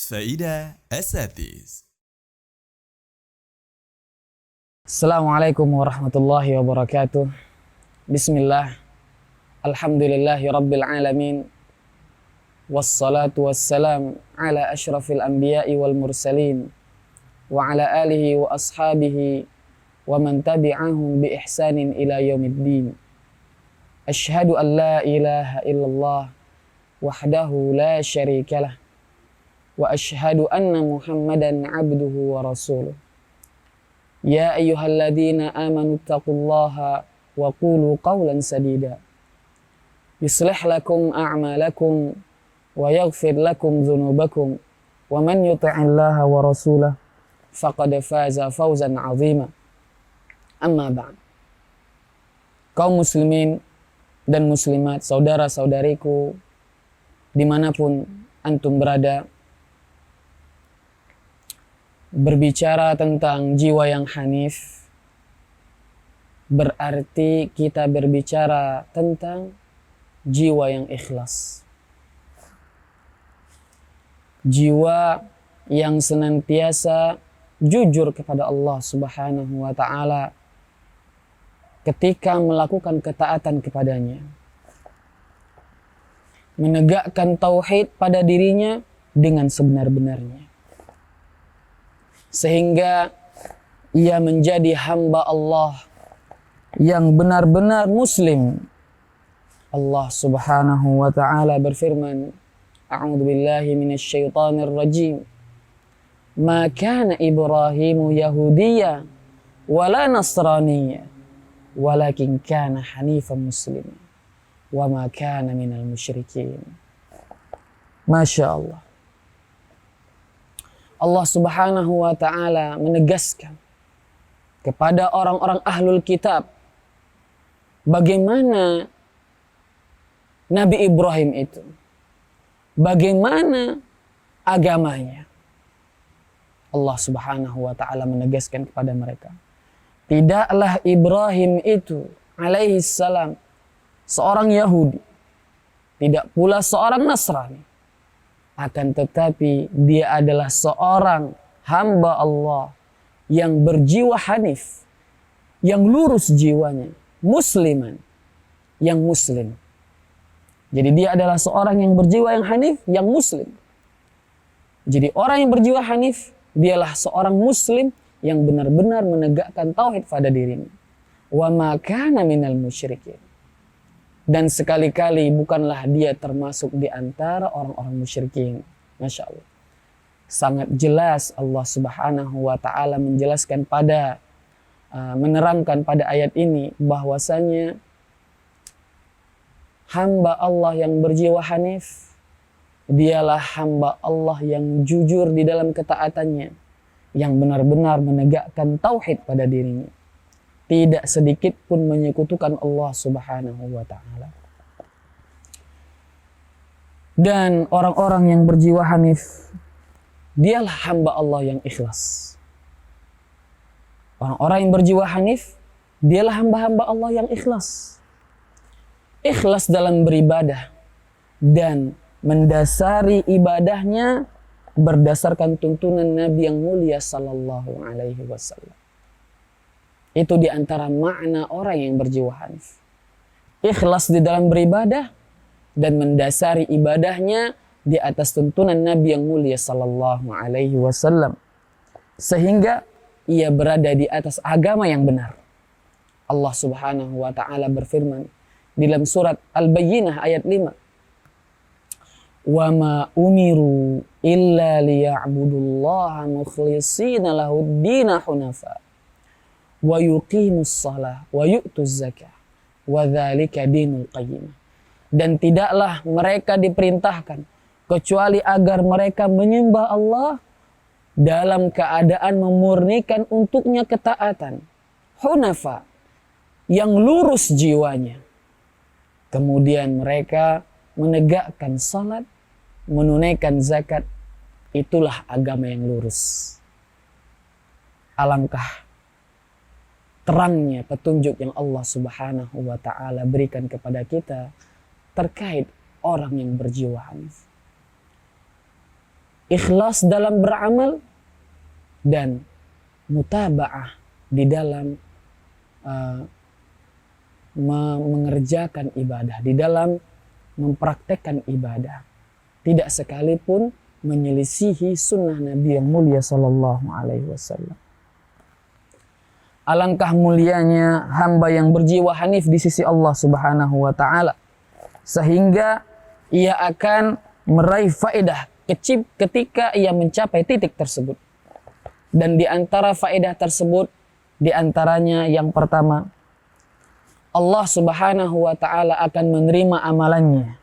Sfaida Assatis. Assalamualaikum warahmatullahi wabarakatuh. Bismillah. Alhamdulillahi rabbil alamin. Wassalatu wassalam ala ashrafil anbiya'i wal mursalin. Wa ala alihi wa ashabihi wa man tabi'ahum bi ihsanin ila yaumiddin. Ashhadu an la ilaha illallah wahdahu la syarikalah. Wa ashhadu anna Muhammadan abduhu wa rasuluh. Ya ayyuhalladzina amanu taqullaha wa qulu qawlan sadida. Yuslih lakum a'malakum wa yaghfir lakum dhunubakum wa man yuti'illaha wa rasulahu faqad faza fawzan 'azima. Amma ba'd. Kaum muslimin dan muslimat, saudara-saudariku dimanapun antum berada, berbicara tentang jiwa yang hanif berarti kita berbicara tentang jiwa yang ikhlas. Jiwa yang senantiasa jujur kepada Allah Subhanahu wa ta'ala ketika melakukan ketaatan kepadanya. Menegakkan tauhid pada dirinya dengan sebenar-benarnya. Sehingga ia menjadi hamba Allah yang benar-benar muslim. Allah Subhanahu wa ta'ala berfirman, A'udzu billahi minasy syaithanir rajim. Ma kana Ibrahimu Yahudiyya wala Nasraniyya walakin kana hanifan musliman wa ma kana minal musyrikin. Masya Allah. Allah Subhanahu wa ta'ala menegaskan kepada orang-orang ahlul kitab bagaimana Nabi Ibrahim itu, bagaimana agamanya. Allah Subhanahu wa ta'ala menegaskan kepada mereka, tidaklah Ibrahim itu alaihi salam seorang Yahudi, tidak pula seorang Nasrani, akan tetapi dia adalah seorang hamba Allah yang berjiwa hanif, yang lurus jiwanya, musliman, yang muslim. Jadi dia adalah seorang yang berjiwa yang hanif, yang muslim. Jadi orang yang berjiwa hanif, dialah seorang muslim yang benar-benar menegakkan tauhid pada dirinya. Wa ma kana minal musyrikin. Dan sekali-kali bukanlah dia termasuk di antara orang-orang musyrikin. Masya Allah. Sangat jelas Allah Subhanahu wa ta'ala menjelaskan menerangkan pada ayat ini bahwasanya hamba Allah yang berjiwa hanif, dialah hamba Allah yang jujur di dalam ketaatannya, yang benar-benar menegakkan tauhid pada dirinya. Tidak sedikit pun menyekutukan Allah Subhanahu wa ta'ala. Dan orang-orang yang berjiwa hanif, dialah hamba Allah yang ikhlas. Orang-orang yang berjiwa hanif, dialah hamba-hamba Allah yang ikhlas. Ikhlas dalam beribadah dan mendasari ibadahnya berdasarkan tuntunan Nabi yang mulia sallallahu alaihi wasallam. Itu diantara makna orang yang berjiwa hanif. Ikhlas di dalam beribadah dan mendasari ibadahnya di atas tuntunan Nabi yang mulia sallallahu alaihi wasallam. Sehingga ia berada di atas agama yang benar. Allah Subhanahu wa ta'ala berfirman di dalam surat Al-Bayyinah ayat 5. Wa ma umiru illa liya'budullaha mukhlishina lahud-dina hunafa wa yuqimus shalah wa yu'tuz zakah wa dzalika dinul qayyim. Dan tidaklah mereka diperintahkan kecuali agar mereka menyembah Allah dalam keadaan memurnikan untuknya ketaatan, hunafa, yang lurus jiwanya. Kemudian mereka menegakkan salat, menunaikan zakat. Itulah agama yang lurus. Alangkah terangnya petunjuk yang Allah Subhanahu wa ta'ala berikan kepada kita terkait orang yang berjiwa hanif. ikhlas dalam beramal, dan mutaba'ah di dalam mengerjakan ibadah, di dalam mempraktekkan ibadah, tidak sekalipun menyelisihi sunnah Nabi yang mulia sallallahu alaihi wasallam. Alangkah mulianya hamba yang berjiwa hanif di sisi Allah Subhanahu wa taala, sehingga ia akan meraih faedah kecil ketika ia mencapai titik tersebut. Dan di antara faedah tersebut, di antaranya yang pertama, Allah Subhanahu wa taala akan menerima amalannya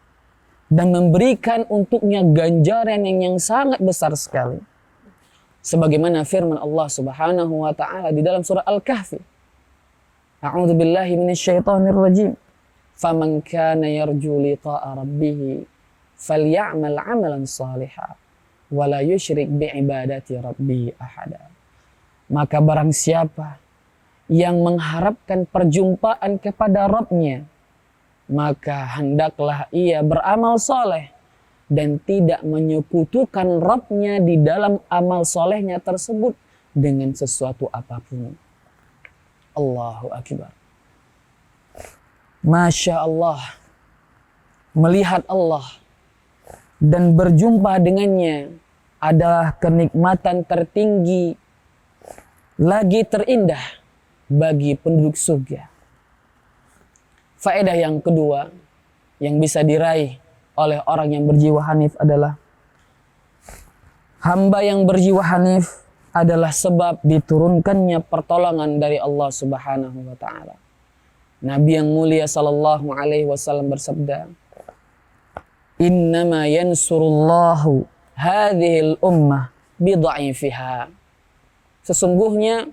dan memberikan untuknya ganjaran yang sangat besar sekali. Sebagaimana firman Allah Subhanahu wa taala di dalam surah Al-Kahfi. A'udzu billahi minasyaitonir rajim. Faman kana yarju liqa'a rabbih falyamal 'amalan shalihan wa la yusyrik bi'ibadati rabbih ahada. Maka barang siapa yang mengharapkan perjumpaan kepada Rabb-Nya, maka hendaklah ia beramal soleh dan tidak menyekutukan Rabb-Nya di dalam amal solehnya tersebut dengan sesuatu apapun. Allahu Akbar. Masya Allah. Melihat Allah dan berjumpa dengannya adalah kenikmatan tertinggi lagi terindah bagi penduduk surga. Faedah yang kedua yang bisa diraih oleh orang yang berjiwa hanif adalah hamba yang berjiwa hanif adalah sebab diturunkannya pertolongan dari Allah Subhanahu wa taala. Nabi yang mulia sallallahu alaihi wasallam bersabda, "Innama yansurullahu hadhil ummah bidha'ifiha." Sesungguhnya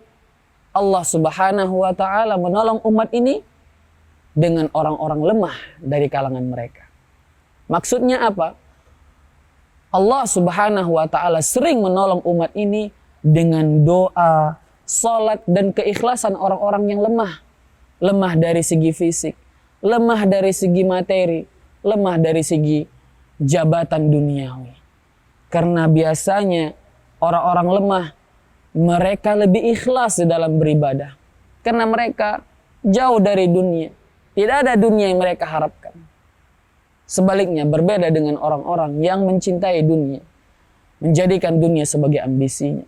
Allah Subhanahu wa taala menolong umat ini dengan orang-orang lemah dari kalangan mereka. Maksudnya apa? Allah Subhanahu wa taala sering menolong umat ini dengan doa, salat dan keikhlasan orang-orang yang lemah. Lemah dari segi fisik, lemah dari segi materi, lemah dari segi jabatan duniawi. Karena biasanya orang-orang lemah mereka lebih ikhlas di dalam beribadah. Karena mereka jauh dari dunia. Tidak ada dunia yang mereka harapkan. Sebaliknya berbeda dengan orang-orang yang mencintai dunia. Menjadikan dunia sebagai ambisinya.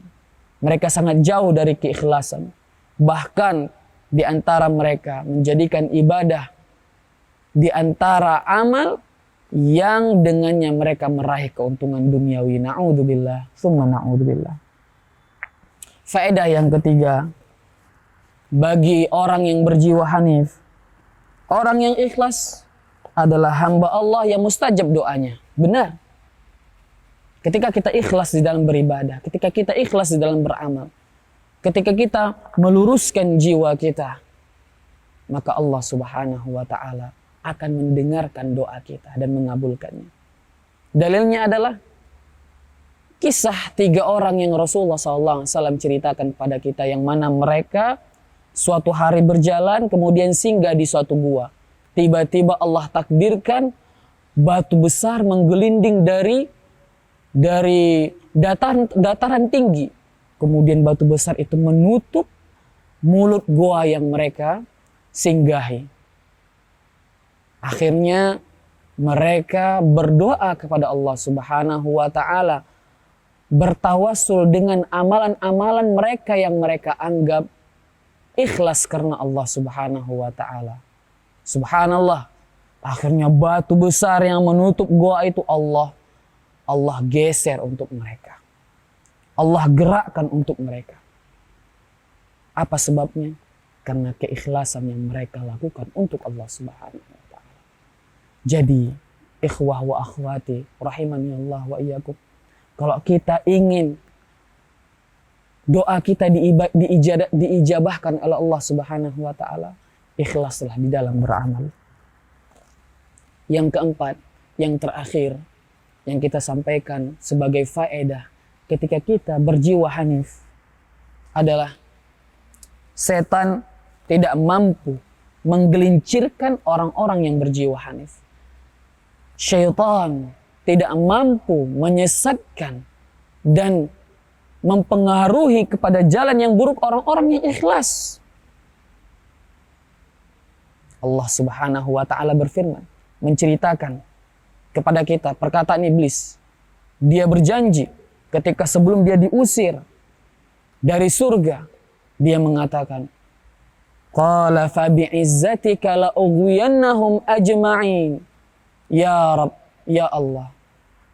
Mereka sangat jauh dari keikhlasan. Bahkan di antara mereka menjadikan ibadah di antara amal yang dengannya mereka meraih keuntungan duniawi. Na'udzubillah, summa na'udzubillah. Faedah yang ketiga, bagi orang yang berjiwa hanif, orang yang ikhlas adalah hamba Allah yang mustajab doanya. Benar. Ketika kita ikhlas di dalam beribadah, ketika kita ikhlas di dalam beramal, ketika kita meluruskan jiwa kita, maka Allah Subhanahu wa taala akan mendengarkan doa kita dan mengabulkannya. Dalilnya adalah kisah 3 orang yang Rasulullah SAW ceritakan kepada kita, yang mana mereka suatu hari berjalan kemudian singgah di suatu gua. Tiba-tiba Allah takdirkan batu besar menggelinding dari dataran tinggi. Kemudian batu besar itu menutup mulut gua yang mereka singgahi. Akhirnya mereka berdoa kepada Allah Subhanahu wa taala, bertawassul dengan amalan-amalan mereka yang mereka anggap ikhlas karena Allah Subhanahu wa taala. Subhanallah, akhirnya batu besar yang menutup gua itu Allah geser untuk mereka. Allah gerakkan untuk mereka. Apa sebabnya? Karena keikhlasan yang mereka lakukan untuk Allah Subhanahu wa taala. Jadi, ikhwah wa akhwati rahimani Allah wa iyyakum, kalau kita ingin doa kita diijabahkan oleh Allah Subhanahu wa taala, ikhlaslah di dalam beramal. Yang keempat, yang terakhir yang kita sampaikan sebagai faedah ketika kita berjiwa hanif adalah setan tidak mampu menggelincirkan orang-orang yang berjiwa hanif. Syaitan tidak mampu menyesatkan dan mempengaruhi kepada jalan yang buruk orang-orang yang ikhlas. Allah Subhanahu wa taala berfirman, menceritakan kepada kita perkataan iblis. Dia berjanji ketika sebelum dia diusir dari surga, dia mengatakan, qala fa bi'izzatika la ughwiyannahum ajma'in. Ya Rabb, ya Allah,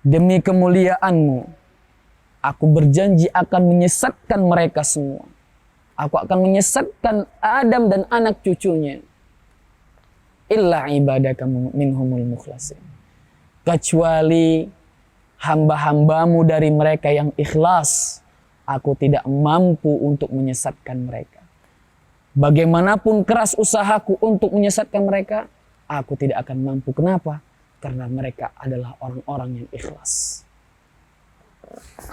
demi kemuliaanmu, aku berjanji akan menyesatkan mereka semua. Aku akan menyesatkan Adam dan anak cucunya. Illa ibadaka minhumul mukhlasin. Kecuali hamba-hambamu dari mereka yang ikhlas, aku tidak mampu untuk menyesatkan mereka. Bagaimanapun keras usahaku untuk menyesatkan mereka, aku tidak akan mampu. Kenapa? Karena mereka adalah orang-orang yang ikhlas.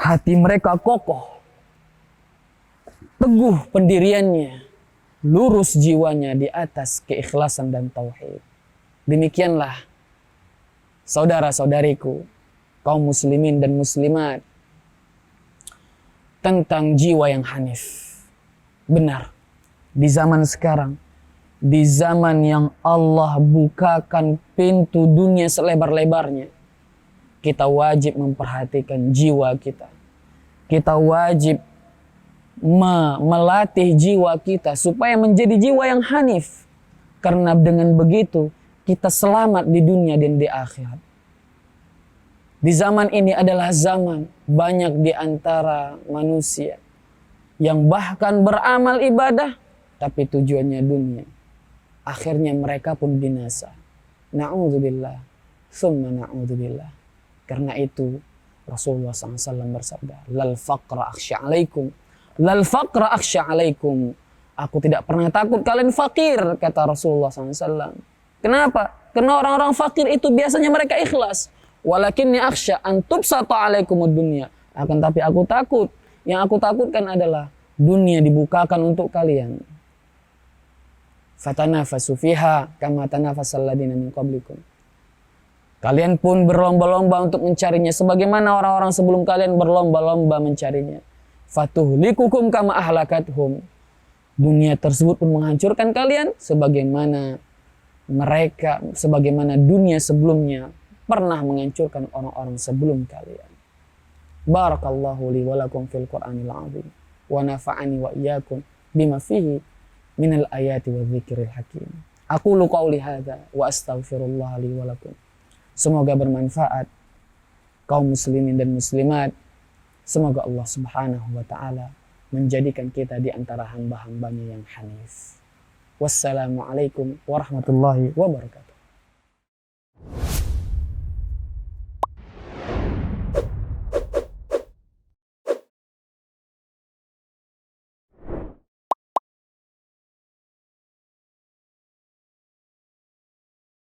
Hati mereka kokoh, teguh pendiriannya, lurus jiwanya di atas keikhlasan dan tauhid. Demikianlah saudara-saudariku, kaum muslimin dan muslimat, tentang jiwa yang hanif. Benar, di zaman sekarang, di zaman yang Allah bukakan pintu dunia selebar-lebarnya, kita wajib memperhatikan jiwa kita. Kita wajib melatih jiwa kita supaya menjadi jiwa yang hanif. Karena dengan begitu kita selamat di dunia dan di akhirat. Di zaman ini adalah zaman banyak di antara manusia yang bahkan beramal ibadah tapi tujuannya dunia. Akhirnya mereka pun binasa. Na'udzubillah, summa na'udzubillah. Karena itu Rasulullah SAW bersabda, lal faqra akhsya alaikum, lal faqra akhsya alaikum. Aku tidak pernah takut kalian fakir, kata Rasulullah SAW. Kenapa? Karena orang-orang fakir itu biasanya mereka ikhlas. Walakinni akhsya an tubsata alaikumud dunya. Akan tapi aku takut, yang aku takutkan adalah dunia dibukakan untuk kalian. Fatanafasu fiha kama tanafasal ladina min qablikum. Kalian pun berlomba-lomba untuk mencarinya sebagaimana orang-orang sebelum kalian berlomba-lomba mencarinya. Fatuhlikukum kama ahlakathum. Dunia tersebut pun menghancurkan kalian sebagaimana dunia sebelumnya pernah menghancurkan orang-orang sebelum kalian. Barakallahu li wa lakum fil Qur'anil azim wa nafa'ani wa iyyakum bima fihi minal ayati wa dzikril hakim. Aqulu qauli hadza wa astaghfirullah li wa lakum. Semoga bermanfaat kaum muslimin dan muslimat. Semoga Allah Subhanahu wa taala menjadikan kita di antara hamba-hambanya yang hanif. Wassalamualaikum warahmatullahi wabarakatuh.